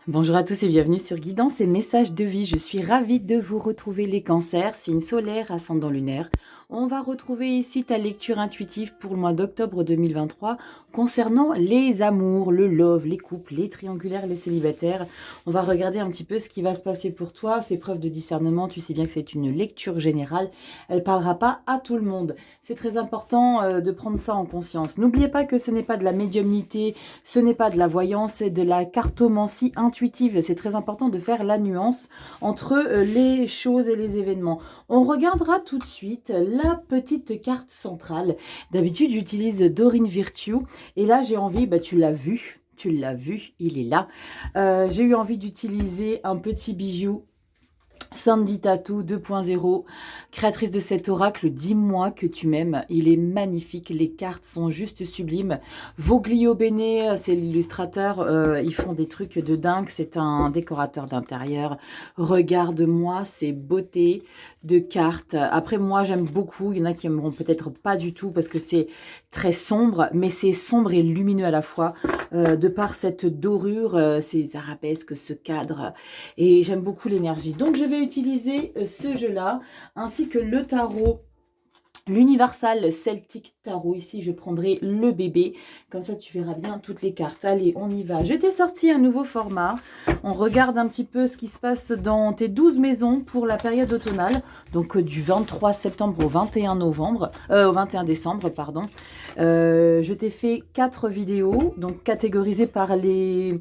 Bonjour à tous et bienvenue sur Guidance et Messages de vie. Je suis ravie de vous retrouver les cancers, signe solaire, ascendant lunaire. On va retrouver ici ta lecture intuitive pour le mois d'octobre 2023 concernant les amours, le love, les couples, les triangulaires, les célibataires. On va regarder un petit peu ce qui va se passer pour toi. Fais preuve de discernement, tu sais bien que c'est une lecture générale. Elle ne parlera pas à tout le monde. C'est très important de prendre ça en conscience. N'oubliez pas que ce n'est pas de la médiumnité, ce n'est pas de la voyance, c'est de la cartomancie intuitive. C'est très important de faire la nuance entre les choses et les événements. On regardera tout de suite la petite carte centrale. D'habitude, j'utilise Dorine Virtue. Et là, j'ai envie, tu l'as vu, il est là. J'ai eu envie d'utiliser un petit bijou Sandy Tattoo 2.0, créatrice de cet oracle, dis-moi que tu m'aimes. Il est magnifique, les cartes sont juste sublimes. Voglio Bene, c'est l'illustrateur, ils font des trucs de dingue, c'est un décorateur d'intérieur. Regarde-moi ces beautés de cartes. Après, moi, j'aime beaucoup, il y en a qui aimeront peut-être pas du tout parce que c'est très sombre, mais c'est sombre et lumineux à la fois, de par cette dorure, ces arabesques, ce cadre, et j'aime beaucoup l'énergie. Donc, je vais utiliser ce jeu-là, ainsi que le tarot, l'Universal Celtic Tarot. Ici, je prendrai le bébé. Comme ça, tu verras bien toutes les cartes. Allez, on y va. Je t'ai sorti un nouveau format. On regarde un petit peu ce qui se passe dans tes 12 maisons pour la période automnale. Donc, du 23 septembre au 21 novembre, au 21 décembre, pardon. Je t'ai fait 4 vidéos, donc catégorisées par les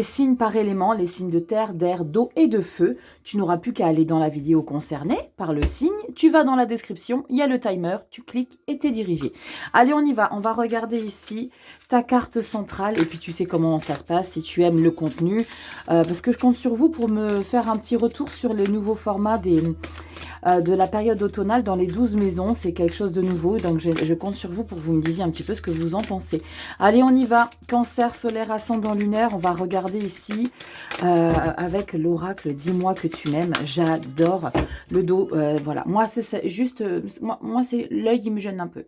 signes par élément, les signes de terre, d'air, d'eau et de feu. Tu n'auras plus qu'à aller dans la vidéo concernée par le signe. Tu vas dans la description, il y a le timer, tu cliques et t'es dirigé. Allez, on y va. On va regarder ici ta carte centrale et puis tu sais comment ça se passe si tu aimes le contenu. Parce que je compte sur vous pour me faire un petit retour sur les nouveaux formats de la période automnale dans les 12 maisons. C'est quelque chose de nouveau, donc je compte sur vous pour que vous me disiez un petit peu ce que vous en pensez. Allez, on y va. Cancer, solaire, ascendant lunaire. On va regarder ici avec l'oracle. Dis-moi que tu m'aimes. J'adore le dos. Voilà, moi c'est juste, moi c'est l'œil qui me gêne un peu.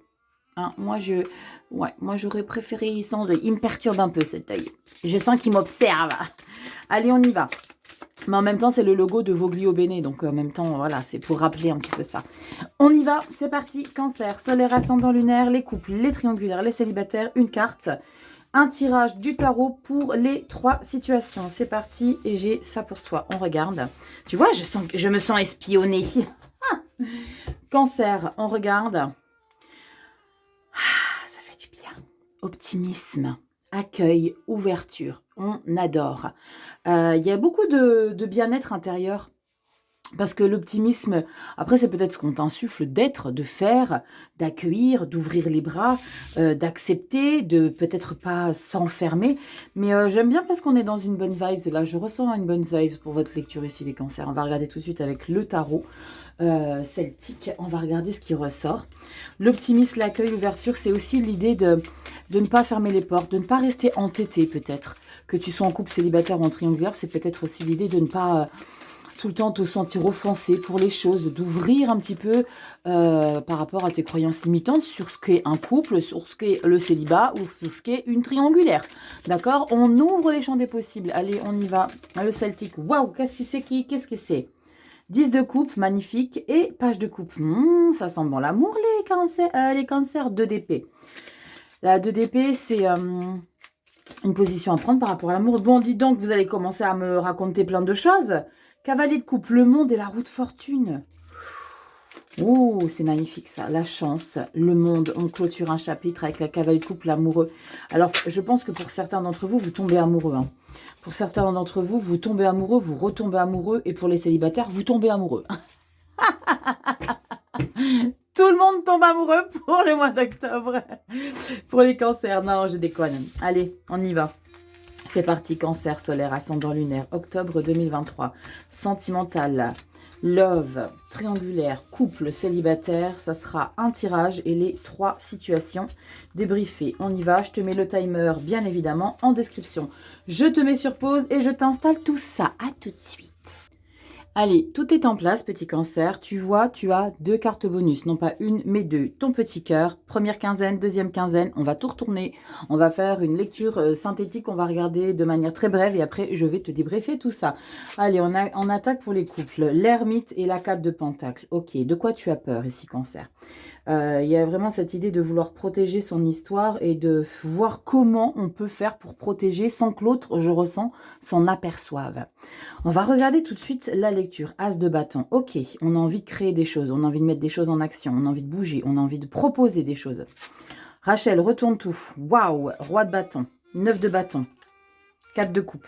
Hein, moi j'aurais préféré sans œil. Il me perturbe un peu cet œil. Je sens qu'il m'observe. Allez, on y va. Mais en même temps, c'est le logo de Voglio Bene. Donc, en même temps, voilà, c'est pour rappeler un petit peu ça. On y va, c'est parti. Cancer, solaire, ascendant lunaire, les couples, les triangulaires, les célibataires, une carte. Un tirage du tarot pour les 3 situations. C'est parti et j'ai ça pour toi. On regarde. Tu vois, je me sens espionnée. Cancer, on regarde. Ça fait du bien. Optimisme, accueil, ouverture. On adore. Il y a beaucoup de bien-être intérieur. Parce que l'optimisme, après c'est peut-être ce qu'on t'insuffle d'être, de faire, d'accueillir, d'ouvrir les bras, d'accepter, de peut-être pas s'enfermer. Mais j'aime bien parce qu'on est dans une bonne vibe. Là, je ressens une bonne vibe pour votre lecture ici, les cancers. On va regarder tout de suite avec le tarot celtique. On va regarder ce qui ressort. L'optimisme, l'accueil, l'ouverture, c'est aussi l'idée de ne pas fermer les portes, de ne pas rester entêté peut-être. Que tu sois en couple célibataire ou en triangulaire, c'est peut-être aussi l'idée de ne pas... tout le temps te sentir offensé pour les choses, d'ouvrir un petit peu par rapport à tes croyances limitantes sur ce qu'est un couple, sur ce qu'est le célibat ou sur ce qu'est une triangulaire. D'accord? On ouvre les champs des possibles. Allez, on y va. Le celtique. Waouh, qu'est-ce que c'est? 10 de coupe, magnifique. Et page de coupe. Ça sent bon l'amour, les cancers. 2 d'épée. La 2 d'épée, c'est... une position à prendre par rapport à l'amour. Bon, dis donc, vous allez commencer à me raconter plein de choses. Cavalier de coupe, le monde et la roue de fortune. Oh, c'est magnifique ça. La chance, le monde. On clôture un chapitre avec la cavalier de coupe, l'amoureux. Alors, je pense que pour certains d'entre vous, vous tombez amoureux. Hein. Pour certains d'entre vous, vous tombez amoureux, vous retombez amoureux. Et pour les célibataires, vous tombez amoureux. Tout le monde tombe amoureux pour le mois d'octobre. Pour les cancers. Non, je déconne. Allez, on y va. C'est parti, cancer, solaire, ascendant lunaire, octobre 2023. Sentimental, love, triangulaire, couple, célibataire. Ça sera un tirage et les 3 situations débriefées. On y va, je te mets le timer, bien évidemment, en description. Je te mets sur pause et je t'installe tout ça. À tout de suite. Allez, tout est en place, petit cancer. Tu vois, tu as 2 cartes bonus, non pas une, mais 2. Ton petit cœur, première quinzaine, deuxième quinzaine, on va tout retourner. On va faire une lecture synthétique, on va regarder de manière très brève et après, je vais te débriefer tout ça. Allez, on attaque pour les couples. L'ermite et la 4 de pentacle. Ok, de quoi tu as peur ici, cancer? Il y a vraiment cette idée de vouloir protéger son histoire et de voir comment on peut faire pour protéger sans que l'autre, je ressens, s'en aperçoive. On va regarder tout de suite la lecture. As de bâton. Ok, on a envie de créer des choses, on a envie de mettre des choses en action, on a envie de bouger, on a envie de proposer des choses. Rachel, retourne tout. Waouh, roi de bâton. 9 de bâton. 4 de coupe.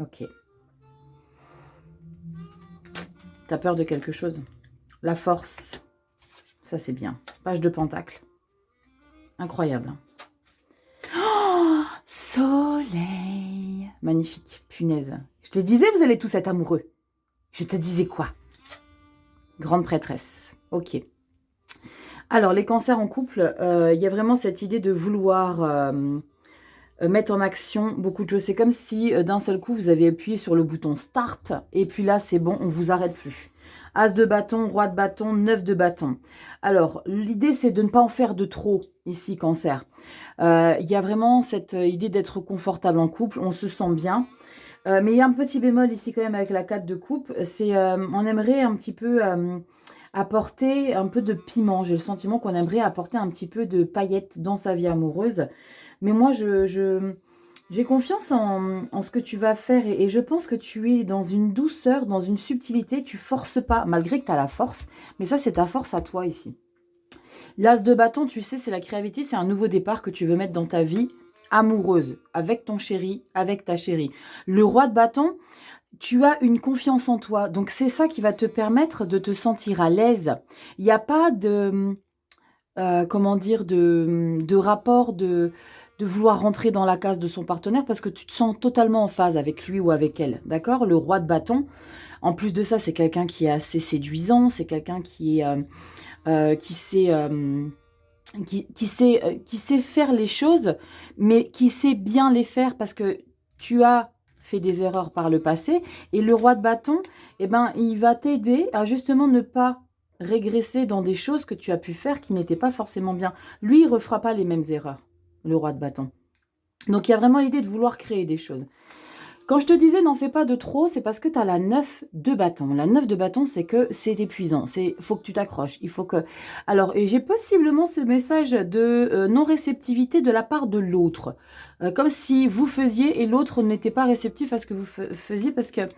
Ok. T'as peur de quelque chose? La force. Ça, c'est bien. Page de pentacle. Incroyable. Oh, soleil. Magnifique. Punaise. Je te disais, vous allez tous être amoureux. Je te disais quoi? Grande prêtresse. Ok. Alors, les cancers en couple, il y a vraiment cette idée de vouloir mettre en action beaucoup de choses. C'est comme si d'un seul coup, vous avez appuyé sur le bouton Start. Et puis là, c'est bon, on ne vous arrête plus. As de bâton, roi de bâton, 9 de bâton. Alors, l'idée, c'est de ne pas en faire de trop ici, cancer. Il y a vraiment cette idée d'être confortable en couple. On se sent bien. Mais il y a un petit bémol ici quand même avec la 4 de coupe. C'est on aimerait un petit peu apporter un peu de piment. J'ai le sentiment qu'on aimerait apporter un petit peu de paillettes dans sa vie amoureuse. Mais moi, j'ai confiance en ce que tu vas faire et je pense que tu es dans une douceur, dans une subtilité. Tu forces pas, malgré que tu as la force. Mais ça, c'est ta force à toi ici. L'as de bâton, tu sais, c'est la créativité. C'est un nouveau départ que tu veux mettre dans ta vie amoureuse, avec ton chéri, avec ta chérie. Le roi de bâton, tu as une confiance en toi. Donc, c'est ça qui va te permettre de te sentir à l'aise. Il n'y a pas de, comment dire, de rapport de vouloir rentrer dans la case de son partenaire parce que tu te sens totalement en phase avec lui ou avec elle. D'accord? Le roi de bâton, en plus de ça, c'est quelqu'un qui est assez séduisant. C'est quelqu'un qui est... qui sait... qui sait faire les choses, mais qui sait bien les faire parce que tu as fait des erreurs par le passé. Et le roi de bâton, eh ben, il va t'aider à justement ne pas régresser dans des choses que tu as pu faire qui n'étaient pas forcément bien. Lui, il ne refera pas les mêmes erreurs, le roi de bâton. Donc, il y a vraiment l'idée de vouloir créer des choses. Quand je te disais n'en fais pas de trop, c'est parce que tu as la 9 de bâton. La 9 de bâton, c'est que c'est épuisant. Il faut que tu t'accroches. Il faut que... Alors, et j'ai possiblement ce message de non-réceptivité de la part de l'autre. Comme si vous faisiez et l'autre n'était pas réceptif à ce que vous faisiez. Parce que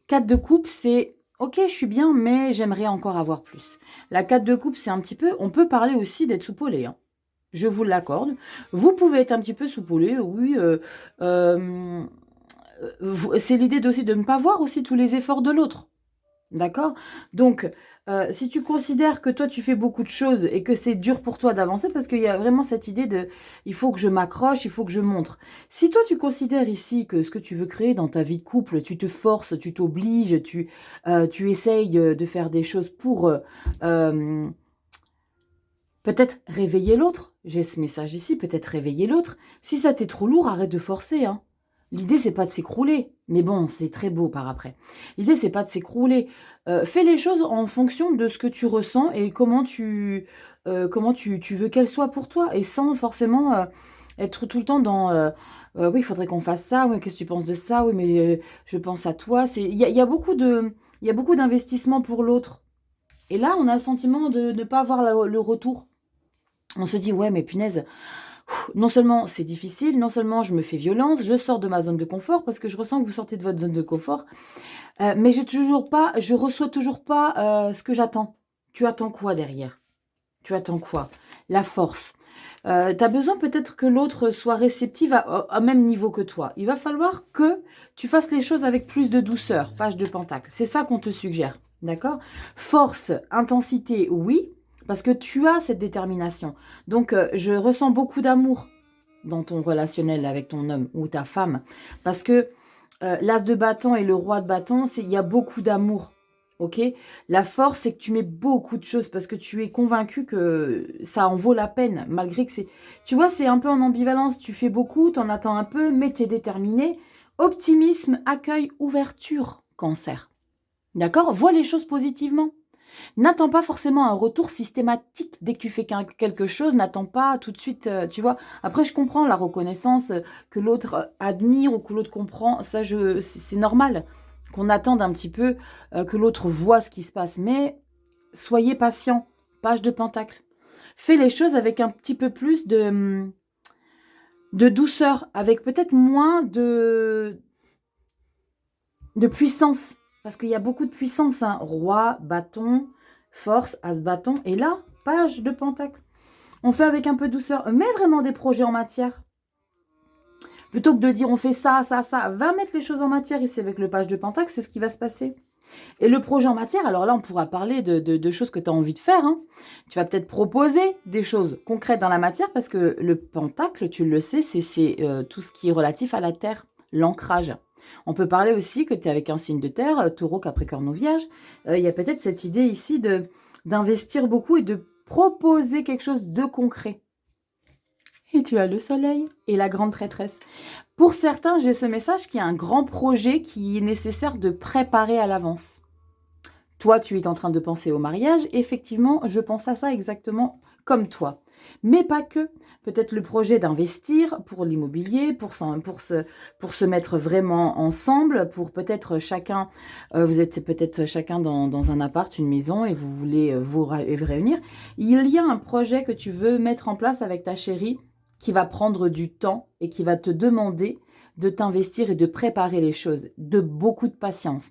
4 de coupe, c'est... Ok, je suis bien, mais j'aimerais encore avoir plus. La 4 de coupe, c'est un petit peu... On peut parler aussi d'être soupolé. Hein. Je vous l'accorde. Vous pouvez être un petit peu soupolé, oui. C'est l'idée aussi de ne pas voir aussi tous les efforts de l'autre. D'accord? Donc, si tu considères que toi, tu fais beaucoup de choses et que c'est dur pour toi d'avancer, parce qu'il y a vraiment cette idée de « il faut que je m'accroche, il faut que je montre ». Si toi, tu considères ici que ce que tu veux créer dans ta vie de couple, tu te forces, tu t'obliges, tu essayes de faire des choses pour peut-être réveiller l'autre. J'ai ce message ici, peut-être réveiller l'autre. Si ça t'est trop lourd, arrête de forcer, hein. L'idée, c'est pas de s'écrouler. Mais bon, c'est très beau par après. L'idée, c'est pas de s'écrouler. Fais les choses en fonction de ce que tu ressens et comment tu veux qu'elles soient pour toi. Et sans forcément être tout le temps dans... oui, il faudrait qu'on fasse ça. Oui, qu'est-ce que tu penses de ça? Oui, mais je pense à toi. Il y a beaucoup d'investissement pour l'autre. Et là, on a le sentiment de ne pas avoir le retour. On se dit, ouais, mais punaise... Non seulement c'est difficile, non seulement je me fais violence, je sors de ma zone de confort parce que je ressens que vous sortez de votre zone de confort, mais je reçois toujours pas ce que j'attends. Tu attends quoi derrière? Tu attends quoi? La force. Tu as besoin peut-être que l'autre soit réceptive à même niveau que toi. Il va falloir que tu fasses les choses avec plus de douceur. Page de pentacle. C'est ça qu'on te suggère. D'accord? Force, intensité, oui. Parce que tu as cette détermination. Donc, je ressens beaucoup d'amour dans ton relationnel avec ton homme ou ta femme. Parce que l'as de bâton et le roi de bâton, il y a beaucoup d'amour. Ok? La force, c'est que tu mets beaucoup de choses parce que tu es convaincu que ça en vaut la peine. Malgré que c'est... Tu vois, c'est un peu en ambivalence. Tu fais beaucoup, tu en attends un peu, mais tu es déterminé. Optimisme, accueil, ouverture, Cancer. D'accord? Vois les choses positivement. N'attends pas forcément un retour systématique dès que tu fais quelque chose. N'attends pas tout de suite, tu vois. Après, je comprends la reconnaissance, que l'autre admire ou que l'autre comprend. Ça, c'est normal qu'on attende un petit peu que l'autre voit ce qui se passe. Mais soyez patient. Page de Pentacle. Fais les choses avec un petit peu plus de douceur, avec peut-être moins de puissance. Parce qu'il y a beaucoup de puissance. Hein. Roi, bâton, force, as bâton. Et là, page de Pentacle. On fait avec un peu de douceur. Mets vraiment des projets en matière. Plutôt que de dire on fait ça, ça, ça. Va mettre les choses en matière ici avec le page de Pentacle. C'est ce qui va se passer. Et le projet en matière, alors là, on pourra parler de choses que tu as envie de faire. Hein. Tu vas peut-être proposer des choses concrètes dans la matière parce que le Pentacle, tu le sais, c'est tout ce qui est relatif à la terre, l'ancrage. On peut parler aussi que tu es avec un signe de terre, taureau, capricorne ou vierge. Il y a peut-être cette idée ici d'investir beaucoup et de proposer quelque chose de concret. Et tu as le soleil et la grande prêtresse. Pour certains, j'ai ce message qu'il y a un grand projet qui est nécessaire de préparer à l'avance. Toi, tu es en train de penser au mariage. Effectivement, je pense à ça exactement comme toi. Mais pas que. Peut-être le projet d'investir pour l'immobilier, pour se mettre vraiment ensemble, pour peut-être chacun, vous êtes peut-être chacun dans un appart, une maison, et vous voulez vous réunir. Il y a un projet que tu veux mettre en place avec ta chérie qui va prendre du temps et qui va te demander de t'investir et de préparer les choses, de beaucoup de patience.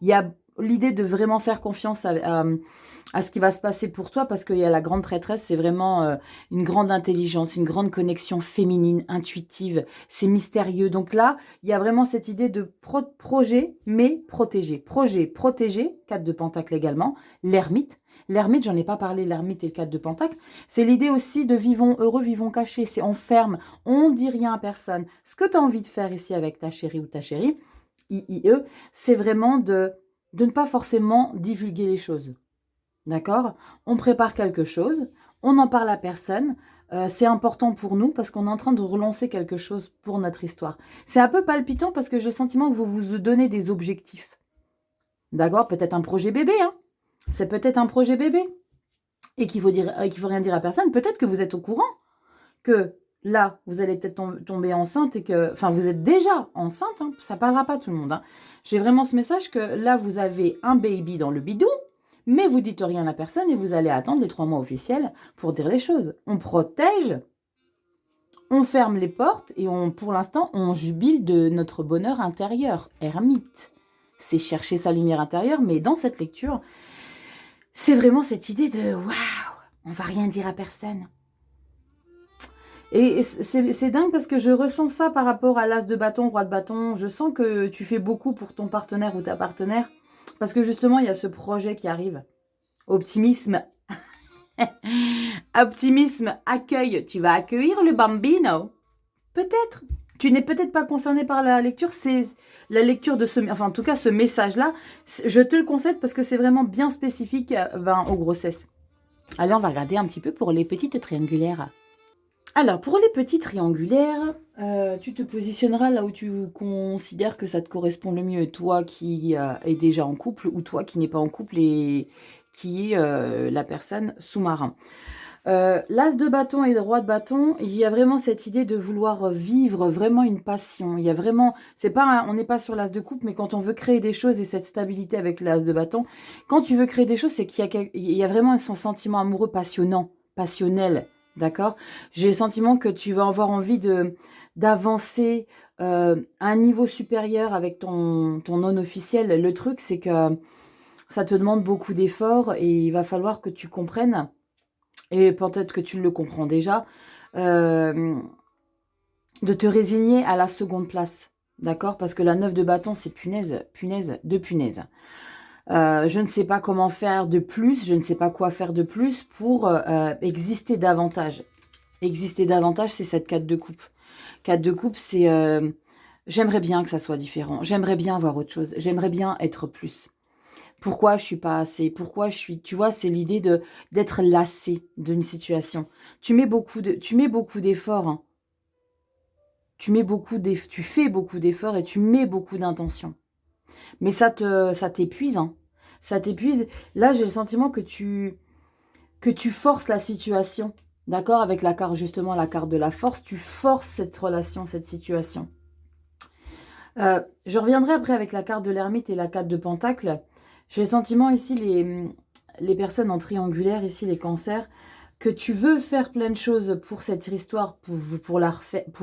Il y a l'idée de vraiment faire confiance à ce qui va se passer pour toi parce qu'il y a la grande prêtresse, c'est vraiment une grande intelligence, une grande connexion féminine, intuitive, c'est mystérieux. Donc là, il y a vraiment cette idée de projet, mais protégé. Projet, protégé, 4 de Pentacle également, l'ermite. L'ermite, j'en ai pas parlé, l'ermite et le 4 de Pentacle. C'est l'idée aussi de vivons heureux, vivons cachés. C'est on ferme, on dit rien à personne. Ce que tu as envie de faire ici avec ta chérie ou ta chérie, IIE, c'est vraiment de ne pas forcément divulguer les choses. D'accord? On prépare quelque chose, on n'en parle à personne. C'est important pour nous parce qu'on est en train de relancer quelque chose pour notre histoire. C'est un peu palpitant parce que j'ai le sentiment que vous vous donnez des objectifs. D'accord? Peut-être un projet bébé, hein? C'est peut-être un projet bébé et qu'il faut rien dire à personne. Peut-être que vous êtes au courant que là, vous allez peut-être tomber enceinte et que, enfin, vous êtes déjà enceinte. Hein, ça parlera pas à tout le monde. Hein. J'ai vraiment ce message que là, vous avez un baby dans le bidou, mais vous dites rien à personne et vous allez attendre les 3 mois officiels pour dire les choses. On protège, on ferme les portes et pour l'instant, on jubile de notre bonheur intérieur. Ermite, c'est chercher sa lumière intérieure, mais dans cette lecture, c'est vraiment cette idée de waouh, on va rien dire à personne. Et c'est dingue parce que je ressens ça par rapport à l'as de bâton, roi de bâton. Je sens que tu fais beaucoup pour ton partenaire ou ta partenaire. Parce que justement, il y a ce projet qui arrive. Optimisme. Optimisme, accueil. Tu vas accueillir le bambino. Peut-être. Tu n'es peut-être pas concerné par la lecture. C'est la lecture de enfin en tout cas ce message-là. Je te le concède parce que c'est vraiment bien spécifique aux grossesses. Allez, on va regarder un petit peu pour les petites triangulaires. Alors, pour les petits triangulaires, tu te positionneras là où tu considères que ça te correspond le mieux. Toi qui est déjà en couple ou toi qui n'est pas en couple et qui est la personne sous-marin. L'as de bâton et le roi de bâton, il y a vraiment cette idée de vouloir vivre vraiment une passion. Il y a vraiment, on n'est pas sur l'as de coupe, mais quand on veut créer des choses et cette stabilité avec l'as de bâton, quand tu veux créer des choses, c'est qu'il y a vraiment son sentiment amoureux passionnant, passionnel. D'accord? J'ai le sentiment que tu vas avoir envie d'avancer à un niveau supérieur avec ton non officiel. Le truc, c'est que ça te demande beaucoup d'efforts et il va falloir que tu comprennes, et peut-être que tu le comprends déjà, de te résigner à la seconde place. D'accord? Parce que la 9 de bâton, c'est punaise, punaise, de punaise. Je ne sais pas comment faire de plus, je ne sais pas quoi faire de plus pour exister davantage. Exister davantage, c'est cette 4 de coupe. 4 de coupe, c'est j'aimerais bien que ça soit différent, j'aimerais bien avoir autre chose, j'aimerais bien être plus. Pourquoi je suis pas assez? Pourquoi je suis... Tu vois, c'est l'idée d'être lassé d'une situation. Tu mets beaucoup d'efforts. Hein. Tu fais beaucoup d'efforts et tu mets beaucoup d'intention. Mais ça t'épuise, hein. Ça t'épuise. Là, j'ai le sentiment que tu forces la situation. D'accord? Avec la carte, justement, la carte de la force, tu forces cette relation, cette situation. Je reviendrai après avec la carte de l'ermite et la carte de pentacle. J'ai le sentiment ici, les personnes en triangulaire, ici les cancers, que tu veux faire plein de choses pour cette histoire, pour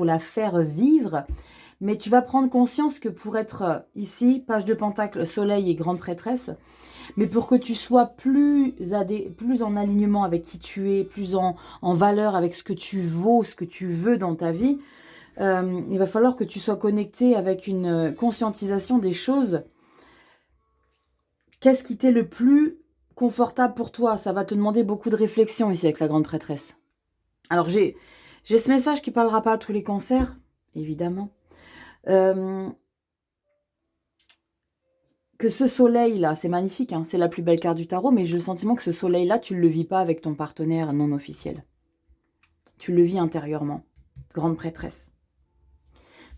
la faire vivre, mais tu vas prendre conscience que pour être ici, page de pentacle, soleil et grande prêtresse, mais pour que tu sois plus en alignement avec qui tu es, plus en valeur avec ce que tu vaux, ce que tu veux dans ta vie, il va falloir que tu sois connecté avec une conscientisation des choses. Qu'est-ce qui t'est le plus confortable pour toi? Ça va te demander beaucoup de réflexion ici avec la grande prêtresse. Alors j'ai ce message qui ne parlera pas à tous les cancers, évidemment. Que ce soleil-là, c'est magnifique, hein, c'est la plus belle carte du tarot, mais j'ai le sentiment que ce soleil-là, tu ne le vis pas avec ton partenaire non officiel. Tu le vis intérieurement, grande prêtresse.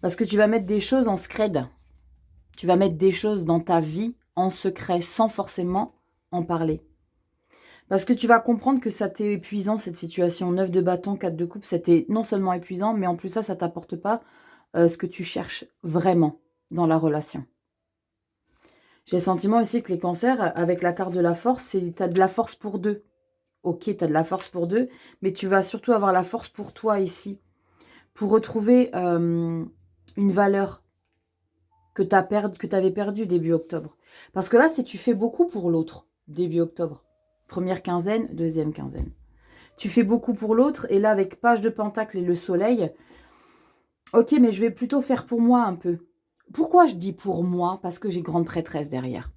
Parce que tu vas mettre des choses en scred. Tu vas mettre des choses dans ta vie en secret, sans forcément en parler. Parce que tu vas comprendre que ça t'est épuisant, cette situation. 9 de bâton, 4 de coupe, c'était non seulement épuisant, mais en plus ça t'apporte pas ce que tu cherches vraiment dans la relation. J'ai le sentiment aussi que les cancers, avec la carte de la force, tu as de la force pour deux. Ok, tu as de la force pour deux, mais tu vas surtout avoir la force pour toi ici. Pour retrouver une valeur que tu avais perdue début octobre. Parce que là, si tu fais beaucoup pour l'autre, début octobre, première quinzaine, deuxième quinzaine, tu fais beaucoup pour l'autre, et là, avec page de pentacle et le soleil, ok, mais je vais plutôt faire pour moi un peu. Pourquoi je dis pour moi? Parce que j'ai grande prêtresse derrière.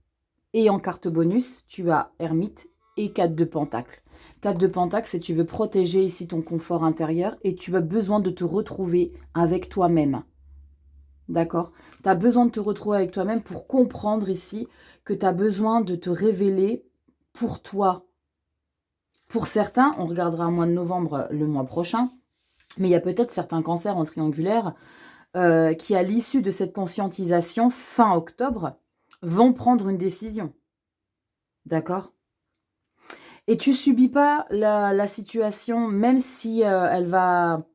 Et en carte bonus, tu as ermite et 4 de pentacle. 4 de pentacle, c'est tu veux protéger ici ton confort intérieur et tu as besoin de te retrouver avec toi-même. D'accord? Tu as besoin de te retrouver avec toi-même pour comprendre ici que tu as besoin de te révéler pour toi. Pour certains, on regardera au mois de novembre le mois prochain, mais il y a peut-être certains cancers en triangulaire qui, à l'issue de cette conscientisation, fin octobre, vont prendre une décision. D'accord? Et tu subis pas la situation, même si elle va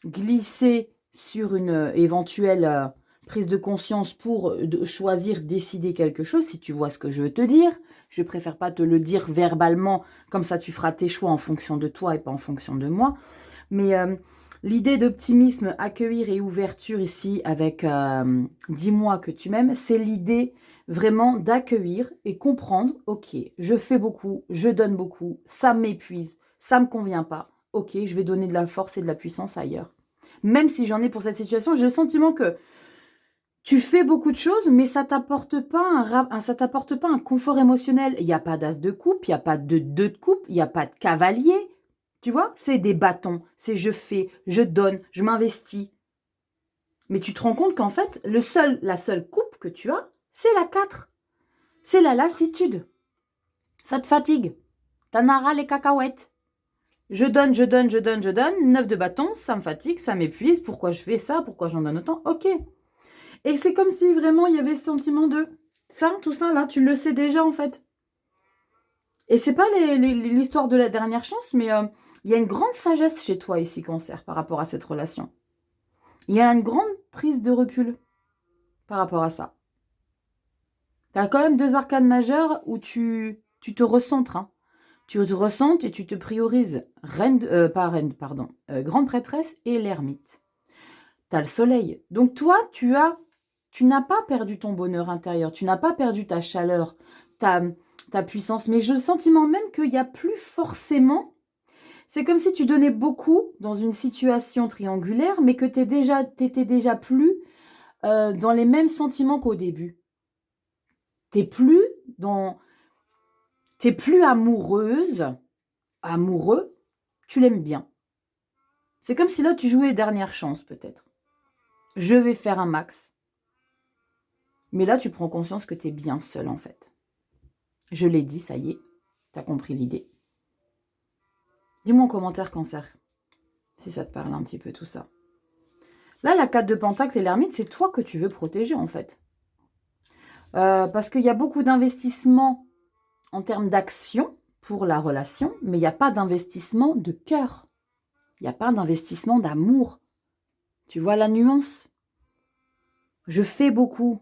glisser sur une éventuelle prise de conscience pour choisir, décider quelque chose, si tu vois ce que je veux te dire. Je préfère pas te le dire verbalement, comme ça tu feras tes choix en fonction de toi et pas en fonction de moi. Mais l'idée d'optimisme, accueillir et ouverture ici avec dis-moi que tu m'aimes, c'est l'idée vraiment d'accueillir et comprendre, ok, je fais beaucoup, je donne beaucoup, ça m'épuise, ça ne me convient pas, ok, je vais donner de la force et de la puissance ailleurs. Même si j'en ai pour cette situation, j'ai le sentiment que tu fais beaucoup de choses, mais ça t'apporte pas ça t'apporte pas un confort émotionnel. Il n'y a pas d'as de coupe, il n'y a pas de 2 de coupe, il n'y a pas de cavalier. Tu vois, c'est des bâtons, c'est je fais, je donne, je m'investis. Mais tu te rends compte qu'en fait, la seule coupe que tu as, c'est la 4. C'est la lassitude. Ça te fatigue. T'en as ras les cacahuètes. Je donne, je donne, je donne, je donne. 9 de bâton, ça me fatigue, ça m'épuise. Pourquoi je fais ça? Pourquoi j'en donne autant? Ok. Et c'est comme si vraiment il y avait ce sentiment de ça, tout ça, là, tu le sais déjà en fait. Et c'est pas l'histoire de la dernière chance, mais il y a une grande sagesse chez toi ici, Cancer, par rapport à cette relation. Il y a une grande prise de recul par rapport à ça. Tu as quand même 2 arcanes majeures où tu te recentres. Hein. Tu te recentres et tu te priorises. Grande prêtresse et l'ermite. Tu as le soleil. Donc toi, tu n'as pas perdu ton bonheur intérieur. Tu n'as pas perdu ta chaleur, ta puissance. Mais j'ai le sentiment même qu'il n'y a plus forcément... C'est comme si tu donnais beaucoup dans une situation triangulaire, mais que tu n'étais déjà plus dans les mêmes sentiments qu'au début. T'es plus amoureuse, amoureux, tu l'aimes bien. C'est comme si là, tu jouais les dernières chances, peut-être. Je vais faire un max. Mais là, tu prends conscience que tu es bien seule, en fait. Je l'ai dit, ça y est. Tu as compris l'idée. Dis-moi en commentaire, Cancer, si ça te parle un petit peu tout ça. Là, la 4 de Pentacle et l'ermite, c'est toi que tu veux protéger, en fait. Parce qu'il y a beaucoup d'investissements en termes d'action pour la relation, mais il n'y a pas d'investissement de cœur. Il n'y a pas d'investissement d'amour. Tu vois la nuance? Je fais beaucoup.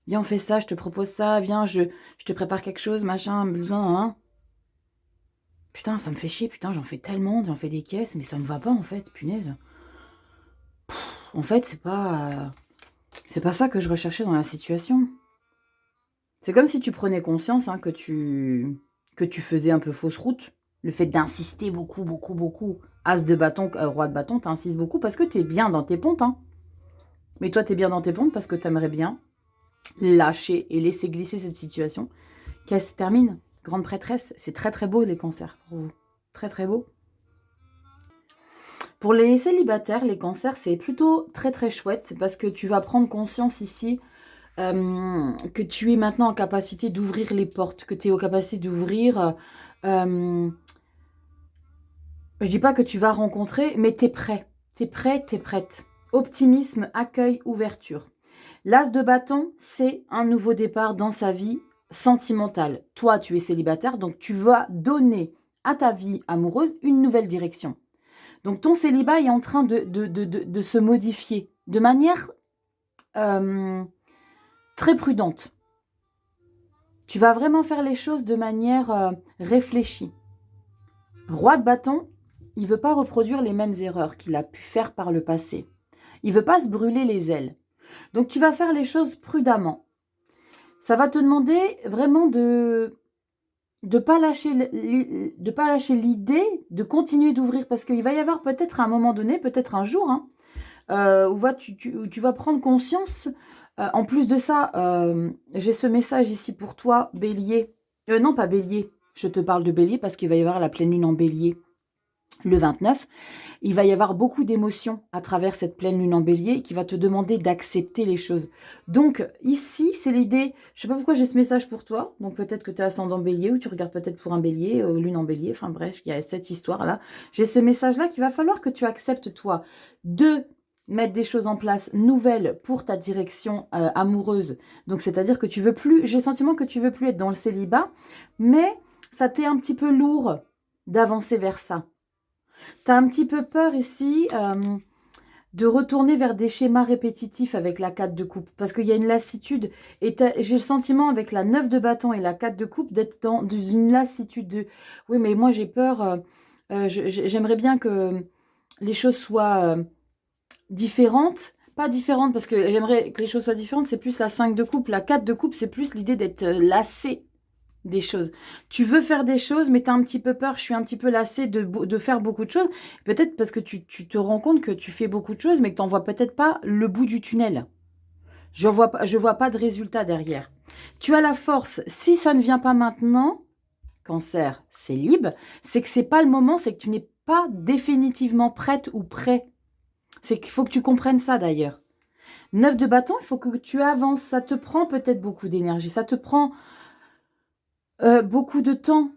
Viens, on fait ça, je te propose ça, viens, je te prépare quelque chose, machin, hein. Putain, ça me fait chier, putain, j'en fais tellement, j'en fais des caisses, mais ça me va pas en fait, punaise. En fait, c'est pas ça que je recherchais dans la situation. C'est comme si tu prenais conscience hein, que tu faisais un peu fausse route. Le fait d'insister beaucoup, beaucoup, beaucoup. As de bâton, roi de bâton, t'insistes beaucoup parce que t'es bien dans tes pompes. Hein. Mais toi, t'es bien dans tes pompes parce que t'aimerais bien lâcher et laisser glisser cette situation. Qu'elle se termine. Grande prêtresse. C'est très, très beau les cancers pour vous. Très, très beau. Pour les célibataires, les cancers, c'est plutôt très, très chouette parce que tu vas prendre conscience ici que tu es maintenant en capacité d'ouvrir les portes, que tu es en capacité d'ouvrir... je dis pas que tu vas rencontrer, mais tu es prêt. Tu es prêt, tu es prête. Optimisme, accueil, ouverture. L'as de bâton, c'est un nouveau départ dans sa vie sentimentale. Toi, tu es célibataire, donc tu vas donner à ta vie amoureuse une nouvelle direction. Donc ton célibat est en train de se modifier de manière très prudente. Tu vas vraiment faire les choses de manière réfléchie. Roi de bâton, il ne veut pas reproduire les mêmes erreurs qu'il a pu faire par le passé. Il ne veut pas se brûler les ailes. Donc tu vas faire les choses prudemment. Ça va te demander vraiment de pas lâcher l'idée de continuer d'ouvrir parce qu'il va y avoir peut-être à un moment donné, peut-être un jour, hein, où tu vas prendre conscience. En plus de ça, j'ai ce message ici pour toi, Bélier. Non, pas Bélier. Je te parle de Bélier parce qu'il va y avoir la pleine lune en Bélier le 29. Il va y avoir beaucoup d'émotions à travers cette pleine lune en Bélier qui va te demander d'accepter les choses. Donc ici, c'est l'idée, je ne sais pas pourquoi j'ai ce message pour toi, donc peut-être que tu es ascendant Bélier ou tu regardes peut-être pour un Bélier, lune en Bélier, enfin bref, il y a cette histoire-là. J'ai ce message-là qu'il va falloir que tu acceptes toi de mettre des choses en place nouvelles pour ta direction amoureuse. Donc c'est-à-dire que tu veux plus, j'ai le sentiment que tu veux plus être dans le célibat, mais ça t'est un petit peu lourd d'avancer vers ça. Tu as un petit peu peur ici de retourner vers des schémas répétitifs avec la 4 de coupe. Parce qu'il y a une lassitude. Et j'ai le sentiment avec la 9 de bâton et la 4 de coupe d'être dans une lassitude de... Oui, mais moi j'ai peur. J'aimerais bien que les choses soient différentes. Pas différentes parce que j'aimerais que les choses soient différentes. C'est plus la 5 de coupe. La 4 de coupe, c'est plus l'idée d'être lassé des choses. Tu veux faire des choses, mais tu as un petit peu peur. Je suis un petit peu lassée de faire beaucoup de choses. Peut-être parce que tu te rends compte que tu fais beaucoup de choses, mais que tu n'en vois peut-être pas le bout du tunnel. Je vois pas de résultat derrière. Tu as la force. Si ça ne vient pas maintenant, cancer, c'est libre, c'est que c'est pas le moment, c'est que tu n'es pas définitivement prête ou prêt. C'est qu'il faut que tu comprennes ça d'ailleurs. 9 de bâton, il faut que tu avances. Ça te prend peut-être beaucoup d'énergie. Ça te prend beaucoup de temps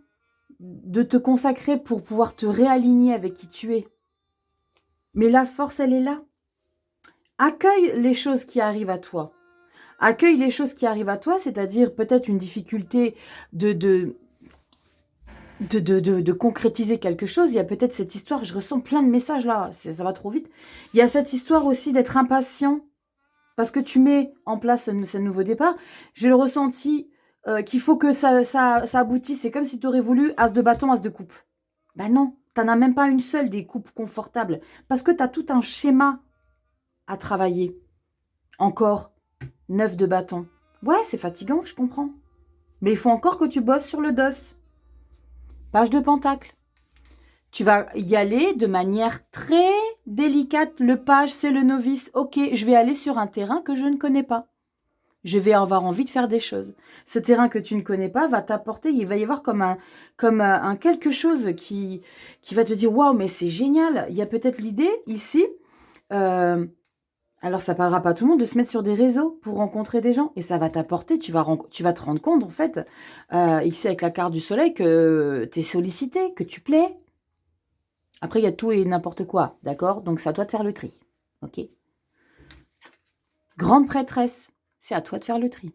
de te consacrer pour pouvoir te réaligner avec qui tu es. Mais la force, elle est là. Accueille les choses qui arrivent à toi. Accueille les choses qui arrivent à toi, c'est-à-dire peut-être une difficulté de concrétiser quelque chose. Il y a peut-être cette histoire, je ressens plein de messages là, ça va trop vite. Il y a cette histoire aussi d'être impatient parce que tu mets en place ce nouveau départ. J'ai le ressenti qu'il faut que ça aboutisse. C'est comme si tu aurais voulu as de bâton, as de coupe. Ben non, tu n'en as même pas une seule des coupes confortables. Parce que tu as tout un schéma à travailler. Encore 9 de bâton. Ouais, c'est fatigant, je comprends. Mais il faut encore que tu bosses sur le dos. Page de pentacle. Tu vas y aller de manière très délicate. Le page, c'est le novice. Ok, je vais aller sur un terrain que je ne connais pas. Je vais avoir envie de faire des choses. Ce terrain que tu ne connais pas va t'apporter, il va y avoir comme un quelque chose qui va te dire « Waouh, mais c'est génial !» Il y a peut-être l'idée ici, alors ça parlera pas à tout le monde, de se mettre sur des réseaux pour rencontrer des gens. Et ça va t'apporter, tu vas te rendre compte en fait, ici avec la carte du soleil, que tu es sollicité, que tu plais. Après, il y a tout et n'importe quoi, d'accord? Donc c'est à toi de faire le tri, ok? Grande prêtresse. c'est à toi de faire le tri.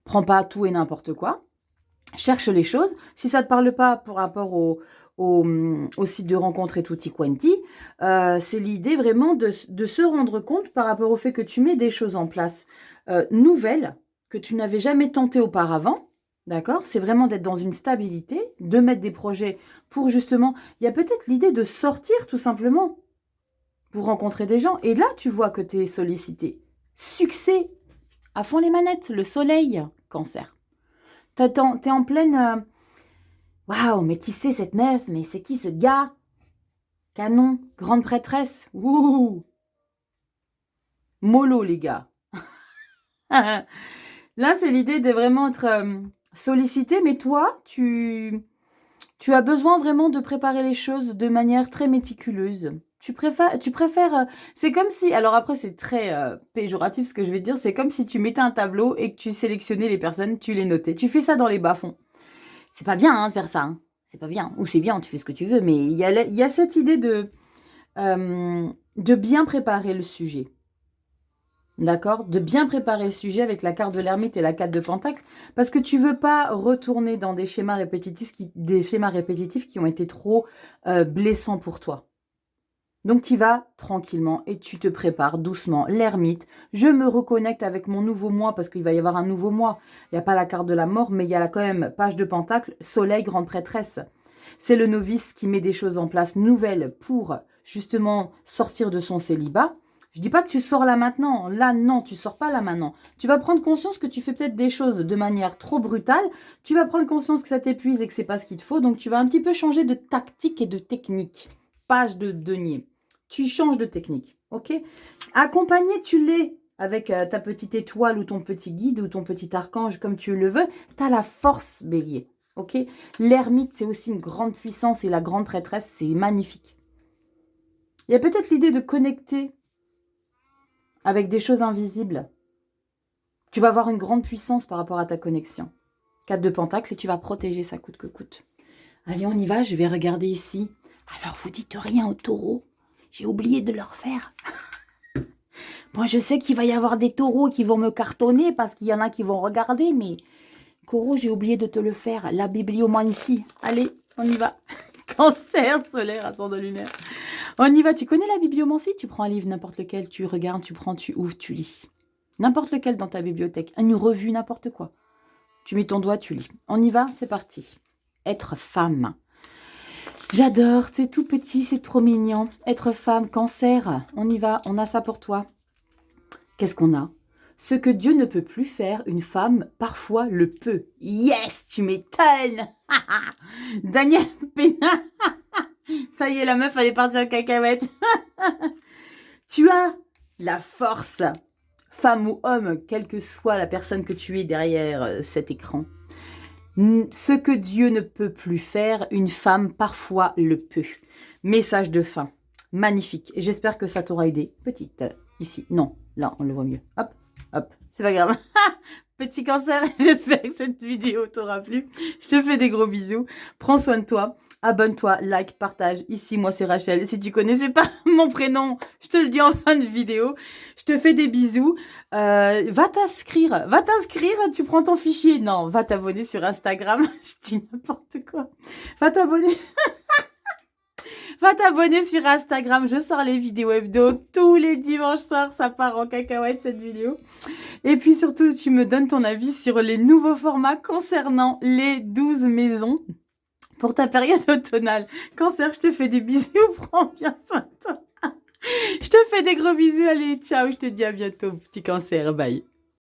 Prends pas tout et n'importe quoi. Cherche les choses. Si ça ne te parle pas par rapport au site de rencontre et tutti quanti, c'est l'idée vraiment de se rendre compte par rapport au fait que tu mets des choses en place nouvelles que tu n'avais jamais tenté auparavant. D'accord? C'est vraiment d'être dans une stabilité, de mettre des projets pour justement... Il y a peut-être l'idée de sortir tout simplement pour rencontrer des gens. Et là, tu vois que tu es sollicité. Succès! À fond les manettes, le soleil, Cancer. T'es en pleine... Waouh, mais qui c'est cette meuf? Mais c'est qui ce gars? Canon, grande prêtresse. Ouh! Mollo, les gars. Là, c'est l'idée de vraiment être sollicité, mais toi, tu as besoin vraiment de préparer les choses de manière très méticuleuse. Tu préfères c'est comme si, alors après c'est très péjoratif ce que je vais dire, c'est comme si tu mettais un tableau et que tu sélectionnais les personnes, tu les notais. Tu fais ça dans les bas-fonds. C'est pas bien de faire ça, hein. C'est pas bien. Ou c'est bien, tu fais ce que tu veux, mais il y a cette idée de bien préparer le sujet. D'accord? De bien préparer le sujet avec la carte de l'ermite et la carte de pentacle, parce que tu veux pas retourner dans des schémas répétitifs qui ont été trop blessants pour toi. Donc tu vas tranquillement et tu te prépares doucement. L'ermite, je me reconnecte avec mon nouveau moi parce qu'il va y avoir un nouveau moi. Il n'y a pas la carte de la mort, mais il y a là quand même page de pentacle, soleil, grande prêtresse. C'est le novice qui met des choses en place nouvelles pour justement sortir de son célibat. Je dis pas que tu sors là maintenant. Là, non, tu sors pas là maintenant. Tu vas prendre conscience que tu fais peut-être des choses de manière trop brutale. Tu vas prendre conscience que ça t'épuise et que c'est pas ce qu'il te faut. Donc, tu vas un petit peu changer de tactique et de technique. Page de denier. Tu changes de technique, ok? Accompagné, tu l'es avec ta petite étoile ou ton petit guide ou ton petit archange, comme tu le veux. Tu as la force, bélier, ok? L'ermite, c'est aussi une grande puissance et la grande prêtresse, c'est magnifique. Il y a peut-être l'idée de connecter avec des choses invisibles. Tu vas avoir une grande puissance par rapport à ta connexion. 4 de pentacle et tu vas protéger ça coûte que coûte. Allez, on y va, je vais regarder ici. Alors, vous dites rien aux taureaux. J'ai oublié de leur faire. Moi, je sais qu'il va y avoir des taureaux qui vont me cartonner parce qu'il y en a qui vont regarder, mais Coro, j'ai oublié de te le faire. La bibliomancie. Allez, on y va. Cancer solaire, ascendant lunaire. On y va. Tu connais la bibliomancie? Tu prends un livre, n'importe lequel, tu regardes, tu prends, tu ouvres, tu lis. N'importe lequel dans ta bibliothèque. Une revue, n'importe quoi. Tu mets ton doigt, tu lis. On y va, c'est parti. Être femme. J'adore, c'est tout petit, c'est trop mignon. Être femme, Cancer, on y va, on a ça pour toi. Qu'est-ce qu'on a? Ce que Dieu ne peut plus faire, une femme, parfois le peut. Yes, tu m'étonnes. Daniel Pénin. Ça y est, la meuf, elle est partie en cacahuète. Tu as la force, femme ou homme, quelle que soit la personne que tu es derrière cet écran. Ce que Dieu ne peut plus faire, une femme parfois le peut. Message de fin. Magnifique. Et j'espère que ça t'aura aidé. Petite, ici. Non, là, on le voit mieux. Hop, hop. C'est pas grave. Petit Cancer, j'espère que cette vidéo t'aura plu. Je te fais des gros bisous. Prends soin de toi. Abonne-toi, like, partage. Ici, moi, c'est Rachel. Si tu connaissais pas mon prénom, je te le dis en fin de vidéo. Je te fais des bisous. Va t'inscrire. Tu prends ton fichier. Non, va t'abonner sur Instagram. Je dis n'importe quoi. Va t'abonner. Va t'abonner sur Instagram. Je sors les vidéos hebdo tous les dimanches soirs. Ça part en cacahuète cette vidéo. Et puis surtout, tu me donnes ton avis sur les nouveaux formats concernant les 12 maisons. Pour ta période automnale. Cancer, je te fais des bisous. Prends bien soin de toi. Je te fais des gros bisous. Allez, ciao. Je te dis à bientôt, petit Cancer. Bye.